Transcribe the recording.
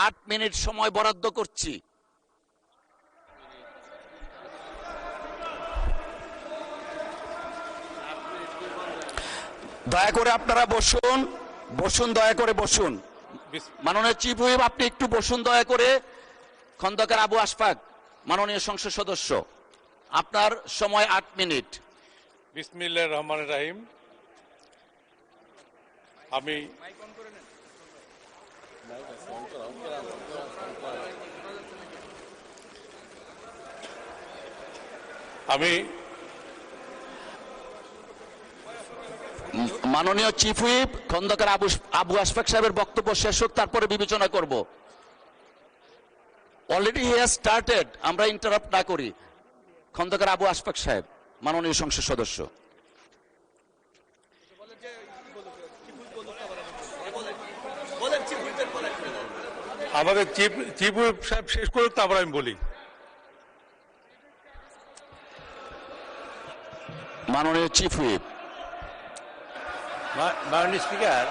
8 minute সময় বরাদ্দ করছি। দয়া করে আপনারা বসুন, বসুন, দয়া করে বসুন। মাননীয় চিফ হুইপ, আপনি একটু বসুন দয়া করে। খন্দকার আবু আশফাক, মাননীয় সংসদ সদস্য, আপনার সময় 8 মিনিট। বিসমিল্লাহির রহমানির রহিম। আমি মাননীয় চিফ হুইপ খন্দকার আবু আশফাক সাহেবের বক্তব্য শেষ হোক, তারপরে বিবেচনা করব। অলরেডি হি হ্যাজ স্টার্টেড, আমরা ইন্টারাপ্ট না করি। খন্দকার আবু আশফাক সাহেব, মাননীয় সংসদ সদস্য। আমাদের চিফ হুইপ সাহেব শেষ করুক, তারপর আমি বলি। মাননীয় চিফ হুইপ। মাননীয় স্পিকার,